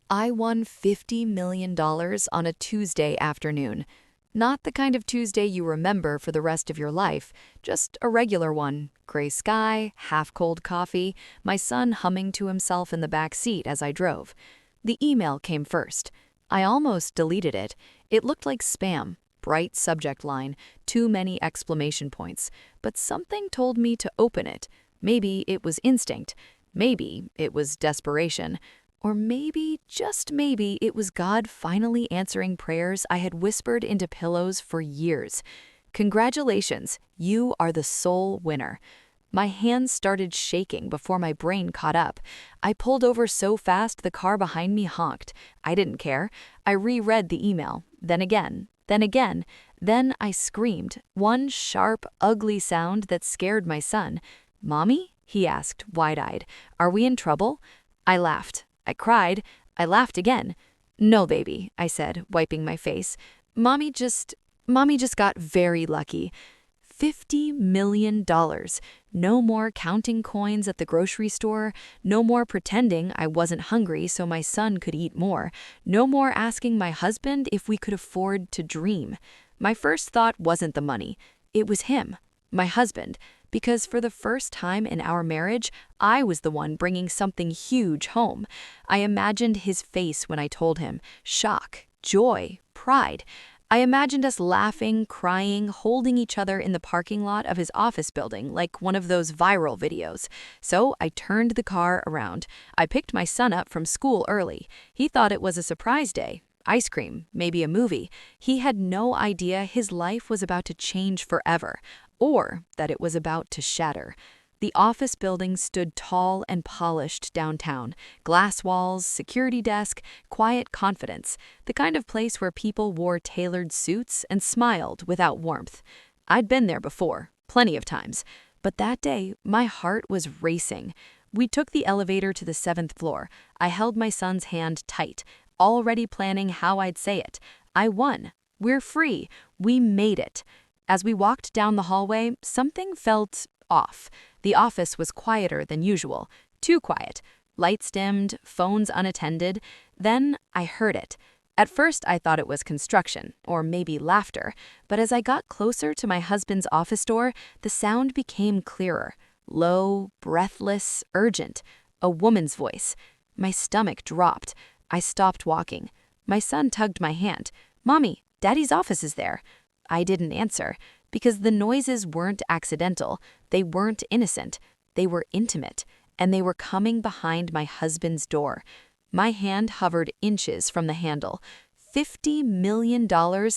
I won $50 million on a Tuesday afternoon. Not the kind of Tuesday you remember for the rest of your life, just a regular one. Gray sky, half-cold coffee, my son humming to himself in the back seat as I drove. The email came first. I almost deleted it. It looked like spam. Bright subject line, too many exclamation points. But something told me to open it. Maybe it was instinct. Maybe it was desperation. Or maybe, just maybe, it was God finally answering prayers I had whispered into pillows for years. Congratulations, you are the sole winner. My hands started shaking before my brain caught up. I pulled over so fast the car behind me honked. I didn't care. I reread the email. Then again. Then I screamed, one sharp, ugly sound that scared my son. "Mommy?" he asked, wide-eyed. "Are we in trouble?" I laughed. I cried. I laughed again. "No, baby," I said, wiping my face. Mommy just got very lucky. $50 million. No more counting coins at the grocery store. No more pretending I wasn't hungry so my son could eat more. No more asking my husband if we could afford to dream. My first thought wasn't the money. It was him, my husband. Because for the first time in our marriage, I was the one bringing something huge home. I imagined his face when I told him, shock, joy, pride. I imagined us laughing, crying, holding each other in the parking lot of his office building like one of those viral videos. So I turned the car around. I picked my son up from school early. He thought it was a surprise day. Ice cream, maybe a movie. He had no idea his life was about to change forever, or that it was about to shatter. The office building stood tall and polished downtown. Glass walls, security desk, quiet confidence. The kind of place where people wore tailored suits and smiled without warmth. I'd been there before, plenty of times. But that day, my heart was racing. We took the elevator to the 7th floor. I held my son's hand tight, already planning how I'd say it. I won. We're free. We made it. As we walked down the hallway, something felt off. The office was quieter than usual. Too quiet. Lights dimmed, phones unattended. Then I heard it. At first I thought it was construction, or maybe laughter, but as I got closer to my husband's office door, the sound became clearer. Low, breathless, urgent. A woman's voice. My stomach dropped. I stopped walking. My son tugged my hand. "Mommy, Daddy's office is there." I didn't answer, because the noises weren't accidental, they weren't innocent, they were intimate, and they were coming behind my husband's door. My hand hovered inches from the handle. $50 million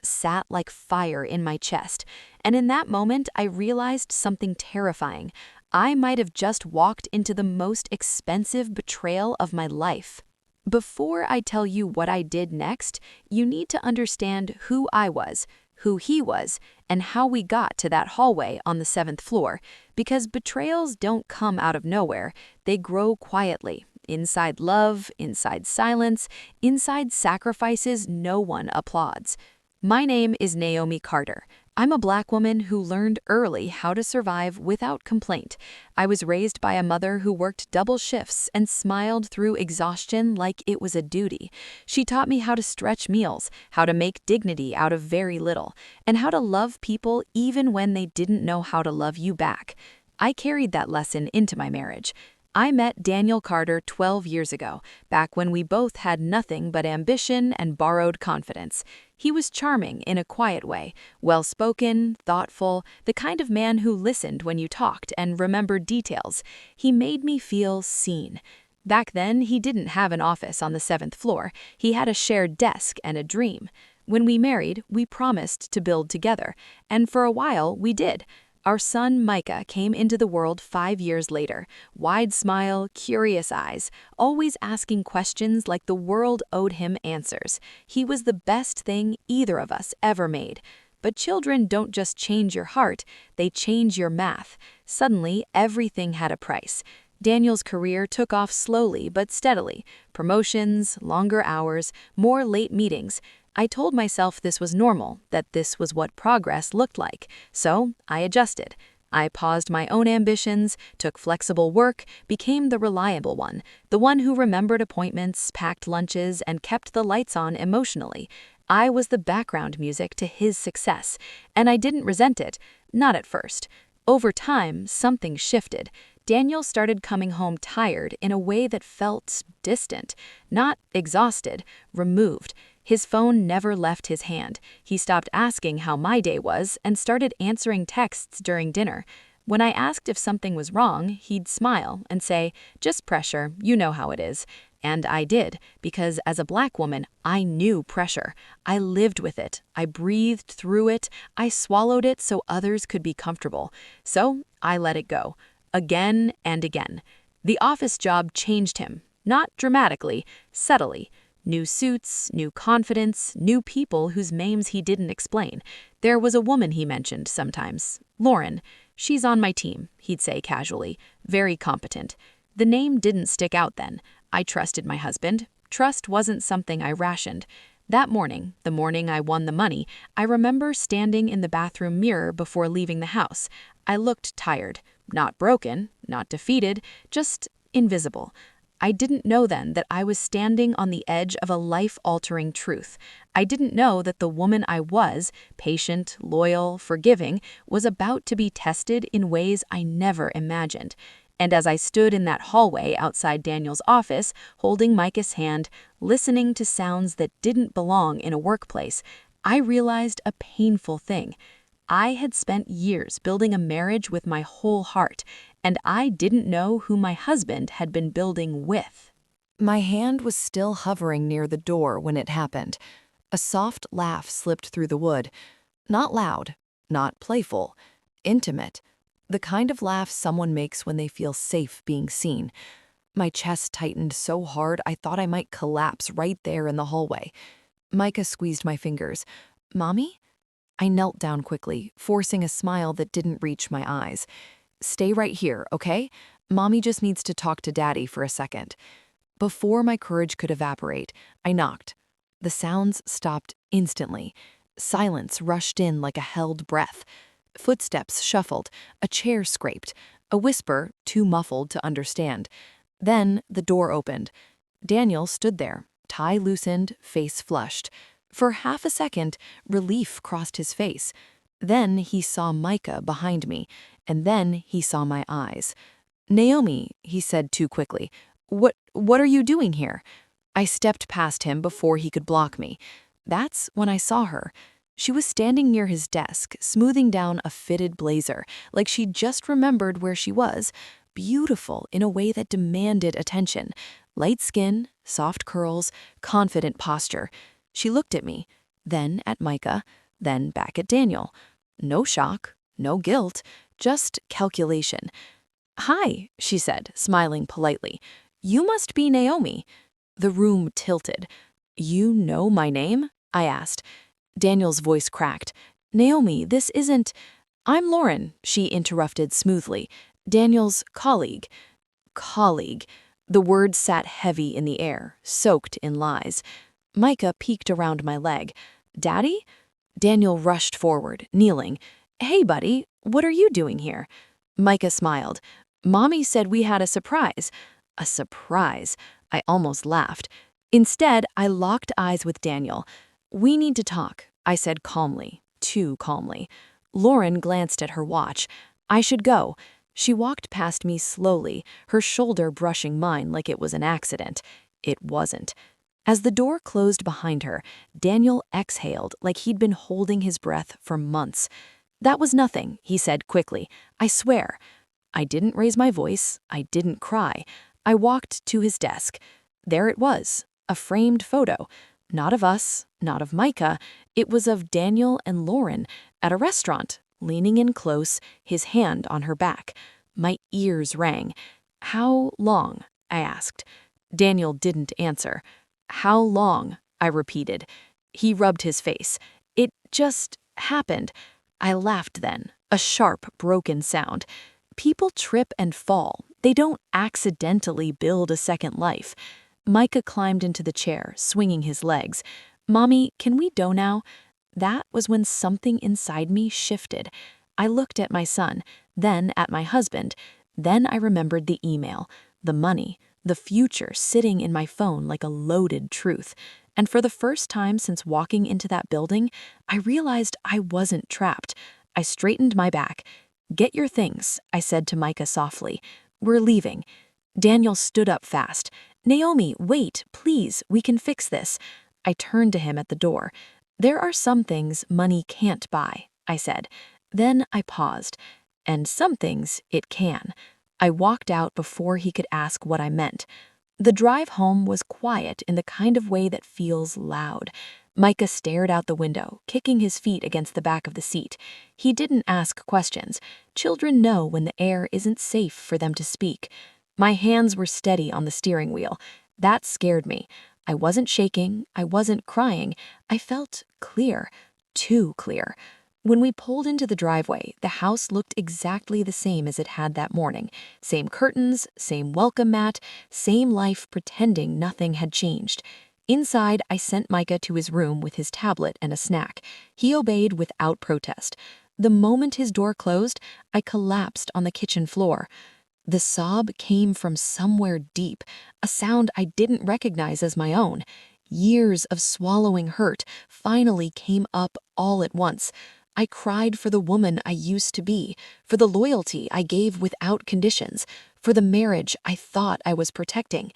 sat like fire in my chest, and in that moment I realized something terrifying. I might have just walked into the most expensive betrayal of my life. Before I tell you what I did next, you need to understand who I was, who he was, and how we got to that hallway on the 7th floor, because betrayals don't come out of nowhere. They grow quietly, inside love, inside silence, inside sacrifices no one applauds. My name is Naomi Carter. I'm a Black woman who learned early how to survive without complaint. I was raised by a mother who worked double shifts and smiled through exhaustion like it was a duty. She taught me how to stretch meals, how to make dignity out of very little, and how to love people even when they didn't know how to love you back. I carried that lesson into my marriage. I met Daniel Carter 12 years ago, back when we both had nothing but ambition and borrowed confidence. He was charming in a quiet way, well-spoken, thoughtful, the kind of man who listened when you talked and remembered details. He made me feel seen. Back then, he didn't have an office on the 7th floor. He had a shared desk and a dream. When we married, we promised to build together, and for a while, we did. Our son Micah came into the world 5 years later. Wide smile, curious eyes, always asking questions like the world owed him answers. He was the best thing either of us ever made. But children don't just change your heart, they change your math. Suddenly, everything had a price. Daniel's career took off slowly but steadily. Promotions, longer hours, more late meetings. I told myself this was normal, that this was what progress looked like. So I adjusted. I paused my own ambitions, took flexible work, became the reliable one, the one who remembered appointments, packed lunches, and kept the lights on emotionally. I was the background music to his success, and I didn't resent it, not at first. Over time, something shifted. Daniel started coming home tired in a way that felt distant, not exhausted, removed. His phone never left his hand. He stopped asking how my day was and started answering texts during dinner. When I asked if something was wrong, he'd smile and say, "Just pressure, you know how it is." And I did, because as a Black woman, I knew pressure. I lived with it. I breathed through it. I swallowed it so others could be comfortable. So I let it go. Again and again. The office job changed him, not dramatically, subtly. New suits, new confidence, new people whose names he didn't explain. There was a woman he mentioned sometimes, Lauren. "She's on my team," he'd say casually, "very competent." The name didn't stick out then. I trusted my husband. Trust wasn't something I rationed. That morning, the morning I won the money, I remember standing in the bathroom mirror before leaving the house. I looked tired. Not broken, not defeated, just invisible. I didn't know then that I was standing on the edge of a life-altering truth. I didn't know that the woman I was, patient, loyal, forgiving, was about to be tested in ways I never imagined. And as I stood in that hallway outside Daniel's office, holding Micah's hand, listening to sounds that didn't belong in a workplace, I realized a painful thing. I had spent years building a marriage with my whole heart, and I didn't know who my husband had been building with. My hand was still hovering near the door when it happened. A soft laugh slipped through the wood. Not loud, not playful, intimate. The kind of laugh someone makes when they feel safe being seen. My chest tightened so hard I thought I might collapse right there in the hallway. Micah squeezed my fingers. "Mommy?" I knelt down quickly, forcing a smile that didn't reach my eyes. "Stay right here, okay? Mommy just needs to talk to Daddy for a second." Before my courage could evaporate, I knocked. The sounds stopped instantly. Silence rushed in like a held breath. Footsteps shuffled, a chair scraped, a whisper too muffled to understand. Then the door opened. Daniel stood there, tie loosened, face flushed. For half a second, relief crossed his face. Then he saw Micah behind me, and then he saw my eyes. "Naomi," he said too quickly, What are you doing here?" I stepped past him before he could block me. That's when I saw her. She was standing near his desk, smoothing down a fitted blazer, like she'd just remembered where she was, beautiful in a way that demanded attention. Light skin, soft curls, confident posture. She looked at me, then at Micah, then back at Daniel. No shock, no guilt, just calculation. "Hi," she said, smiling politely. "You must be Naomi." The room tilted. "You know my name?" I asked. Daniel's voice cracked. "Naomi, this isn't—" "I'm Lauren," she interrupted smoothly. "Daniel's colleague." Colleague. The word sat heavy in the air, soaked in lies. Micah peeked around my leg. "Daddy?" Daniel rushed forward, kneeling. "Hey, buddy, what are you doing here?" Micah smiled. "Mommy said we had a surprise." A surprise. I almost laughed. Instead, I locked eyes with Daniel. "We need to talk," I said calmly, too calmly. Lauren glanced at her watch. "I should go." She walked past me slowly, her shoulder brushing mine like it was an accident. It wasn't. As the door closed behind her, Daniel exhaled like he'd been holding his breath for months. "That was nothing," he said quickly. "I swear." I didn't raise my voice. I didn't cry. I walked to his desk. There it was, a framed photo. Not of us, not of Micah. It was of Daniel and Lauren at a restaurant, leaning in close, his hand on her back. My ears rang. "How long?" I asked. Daniel didn't answer. "How long?" I repeated. He rubbed his face. "It just happened." I laughed then, a sharp, broken sound. People trip and fall. They don't accidentally build a second life. Micah climbed into the chair, swinging his legs. "Mommy, can we go now?" That was when something inside me shifted. I looked at my son, then at my husband. Then I remembered the email, the money, the future sitting in my phone like a loaded truth. And for the first time since walking into that building, I realized I wasn't trapped. I straightened my back. "Get your things," I said to Micah softly. "We're leaving." Daniel stood up fast. "Naomi, wait, please, we can fix this." I turned to him at the door. "There are some things money can't buy," I said. Then I paused. "And some things it can." I walked out before he could ask what I meant. The drive home was quiet in the kind of way that feels loud. Micah stared out the window, kicking his feet against the back of the seat. He didn't ask questions. Children know when the air isn't safe for them to speak. My hands were steady on the steering wheel. That scared me. I wasn't shaking. I wasn't crying. I felt clear. Too clear. When we pulled into the driveway, the house looked exactly the same as it had that morning. Same curtains, same welcome mat, same life pretending nothing had changed. Inside, I sent Micah to his room with his tablet and a snack. He obeyed without protest. The moment his door closed, I collapsed on the kitchen floor. The sob came from somewhere deep, a sound I didn't recognize as my own. Years of swallowing hurt finally came up all at once. I cried for the woman I used to be, for the loyalty I gave without conditions, for the marriage I thought I was protecting.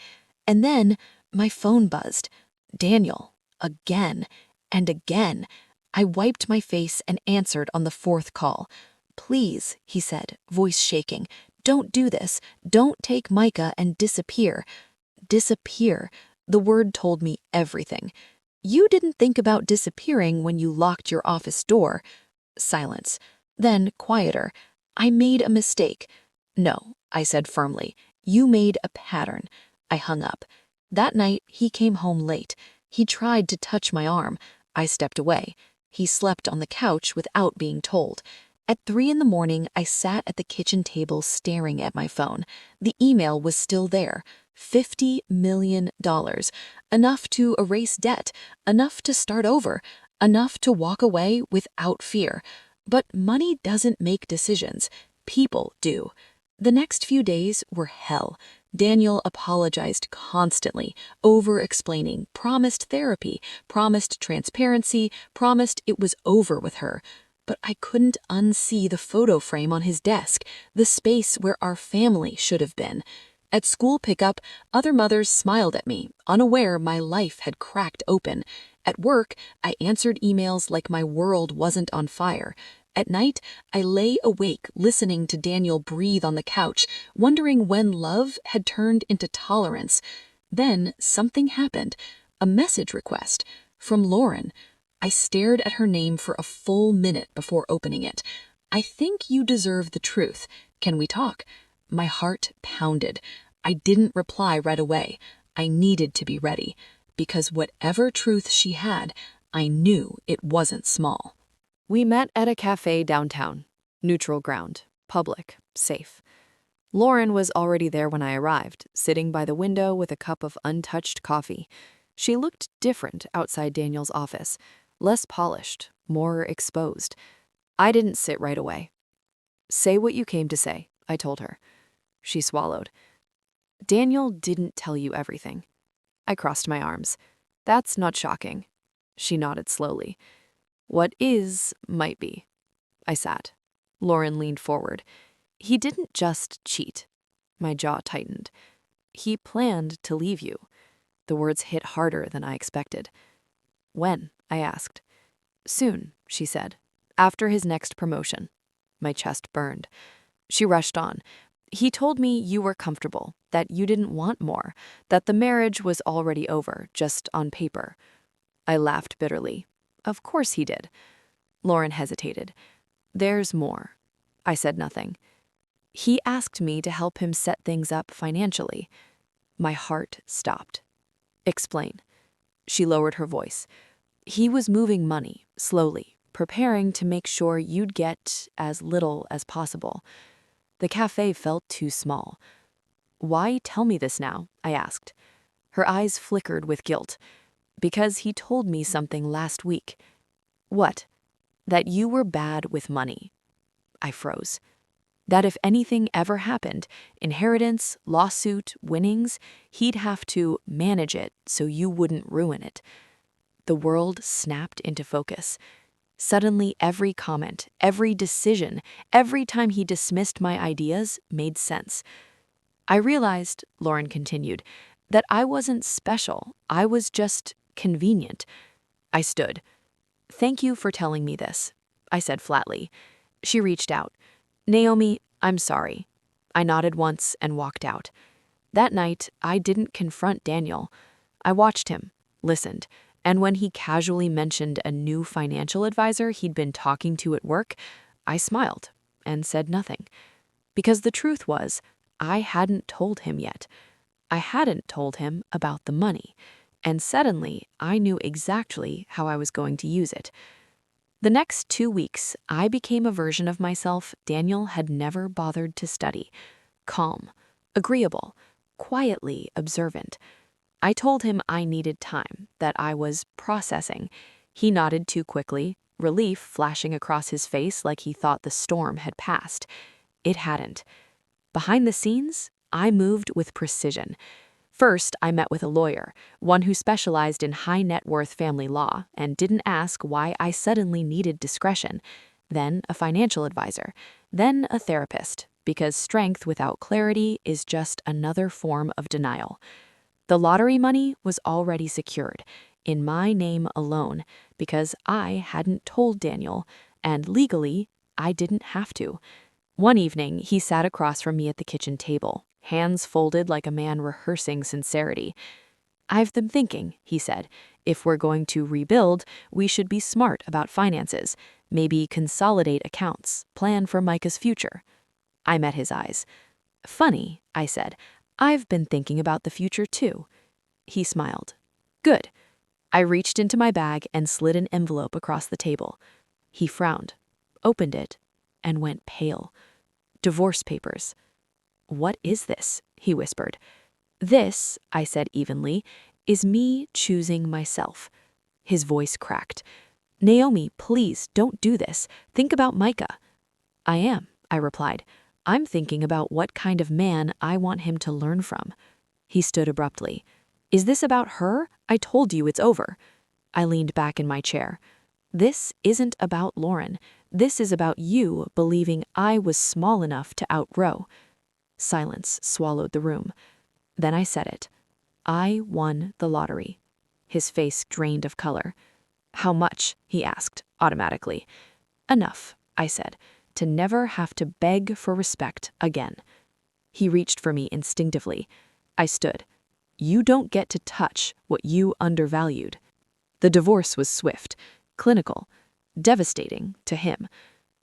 And then my phone buzzed. Daniel. Again. And again. I wiped my face and answered on the fourth call. "Please," he said, voice shaking. "Don't do this. Don't take Micah and disappear." Disappear. The word told me everything. "You didn't think about disappearing when you locked your office door." Silence. Then quieter. "I made a mistake." "No," I said firmly. "You made a pattern." I hung up. That night, he came home late. He tried to touch my arm. I stepped away. He slept on the couch without being told. At 3 in the morning, I sat at the kitchen table staring at my phone. The email was still there. $50 million. Enough to erase debt. Enough to start over. Enough to walk away without fear. But money doesn't make decisions. People do. The next few days were hell. Daniel apologized constantly, over-explaining, promised therapy, promised transparency, promised it was over with her. But I couldn't unsee the photo frame on his desk, the space where our family should have been. At school pickup, other mothers smiled at me, unaware my life had cracked open. At work, I answered emails like my world wasn't on fire. At night, I lay awake listening to Daniel breathe on the couch, wondering when love had turned into tolerance. Then something happened. A message request from Lauren. I stared at her name for a full minute before opening it. "I think you deserve the truth. Can we talk?" My heart pounded. I didn't reply right away. I needed to be ready, because whatever truth she had, I knew it wasn't small. We met at a cafe downtown. Neutral ground, public, safe. Lauren was already there when I arrived, sitting by the window with a cup of untouched coffee. She looked different outside Daniel's office, less polished, more exposed. I didn't sit right away. "Say what you came to say," I told her. She swallowed. "Daniel didn't tell you everything." I crossed my arms. "That's not shocking." She nodded slowly. "What is, might be." I sat. Lauren leaned forward. "He didn't just cheat." My jaw tightened. "He planned to leave you." The words hit harder than I expected. "When?" I asked. "Soon," she said. "After his next promotion." My chest burned. She rushed on. "He told me you were comfortable, that you didn't want more, that the marriage was already over, just on paper." I laughed bitterly. "Of course he did." Lauren hesitated. "There's more." I said nothing. "He asked me to help him set things up financially." My heart stopped. "Explain." She lowered her voice. "He was moving money, slowly, preparing to make sure you'd get as little as possible." The cafe felt too small. "Why tell me this now?" I asked. Her eyes flickered with guilt. "Because he told me something last week." "What?" "That you were bad with money." I froze. That if anything ever happened, inheritance, lawsuit, winnings, he'd have to manage it so you wouldn't ruin it. The world snapped into focus. Suddenly, every comment, every decision, every time he dismissed my ideas made sense. I realized, Lauren continued, that I wasn't special. I was just convenient. I stood. "Thank you for telling me this," I said flatly. She reached out. "Naomi, I'm sorry." I nodded once and walked out. That night, I didn't confront Daniel. I watched him, listened, and when he casually mentioned a new financial advisor he'd been talking to at work, I smiled and said nothing. Because the truth was, I hadn't told him yet. I hadn't told him about the money, and suddenly I knew exactly how I was going to use it. The next 2 weeks, I became a version of myself Daniel had never bothered to study. Calm, agreeable, quietly observant. I told him I needed time, that I was processing. He nodded too quickly, relief flashing across his face like he thought the storm had passed. It hadn't. Behind the scenes, I moved with precision. First, I met with a lawyer, one who specialized in high net worth family law and didn't ask why I suddenly needed discretion. Then a financial advisor. Then a therapist, because strength without clarity is just another form of denial. The lottery money was already secured, in my name alone, because I hadn't told Daniel, and legally, I didn't have to. One evening, he sat across from me at the kitchen table, hands folded like a man rehearsing sincerity. "I've been thinking," he said, "if we're going to rebuild, we should be smart about finances, maybe consolidate accounts, plan for Micah's future." I met his eyes. "Funny," I said, "I've been thinking about the future too." He smiled. "Good." I reached into my bag and slid an envelope across the table. He frowned, opened it, and went pale. Divorce papers. "What is this?" he whispered. "This," I said evenly, "is me choosing myself." His voice cracked. "Naomi, please don't do this. Think about Micah." "I am," I replied. "I'm thinking about what kind of man I want him to learn from." He stood abruptly. "Is this about her? I told you it's over." I leaned back in my chair. "This isn't about Lauren. This is about you believing I was small enough to outgrow." Silence swallowed the room. Then I said it. "I won the lottery." His face drained of color. "How much?" he asked, automatically. "Enough," I said, "to never have to beg for respect again." He reached for me instinctively. I stood. "You don't get to touch what you undervalued." The divorce was swift, clinical, devastating to him.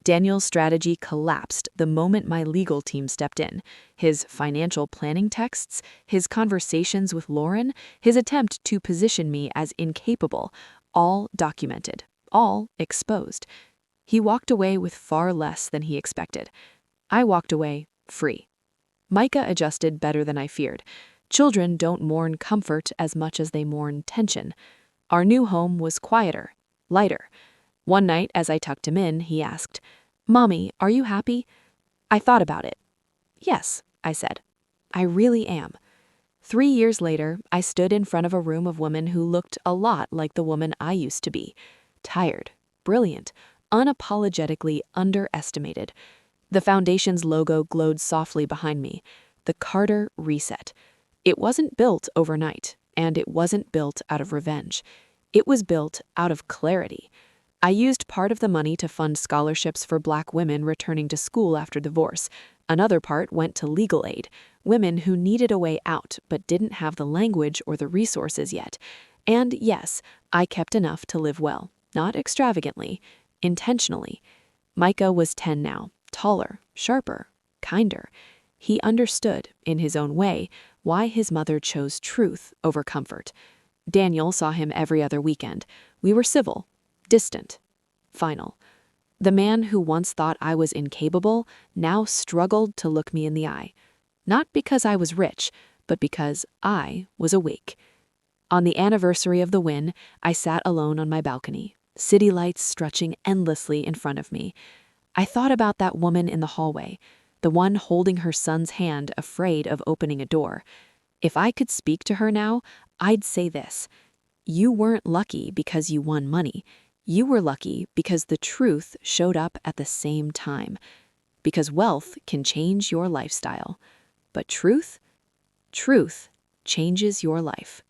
Daniel's strategy collapsed the moment my legal team stepped in. His financial planning texts, his conversations with Lauren, his attempt to position me as incapable, all documented, all exposed. He walked away with far less than he expected. I walked away free. Micah adjusted better than I feared. Children don't mourn comfort as much as they mourn tension. Our new home was quieter, lighter. One night, as I tucked him in, he asked, "Mommy, are you happy?" I thought about it. "Yes," I said. "I really am." 3 years later, I stood in front of a room of women who looked a lot like the woman I used to be. Tired, brilliant, unapologetically underestimated. The Foundation's logo glowed softly behind me. The Carter Reset. It wasn't built overnight, and it wasn't built out of revenge. It was built out of clarity. I used part of the money to fund scholarships for Black women returning to school after divorce. Another part went to legal aid, women who needed a way out but didn't have the language or the resources yet. And yes, I kept enough to live well, not extravagantly, intentionally. Micah was 10 now, taller, sharper, kinder. He understood, in his own way, why his mother chose truth over comfort. Daniel saw him every other weekend. We were civil, distant, final. The man who once thought I was incapable now struggled to look me in the eye. Not because I was rich, but because I was awake. On the anniversary of the win, I sat alone on my balcony, city lights stretching endlessly in front of me. I thought about that woman in the hallway, the one holding her son's hand, afraid of opening a door. If I could speak to her now, I'd say this: you weren't lucky because you won money. You were lucky because the truth showed up at the same time. Because wealth can change your lifestyle. But truth changes your life.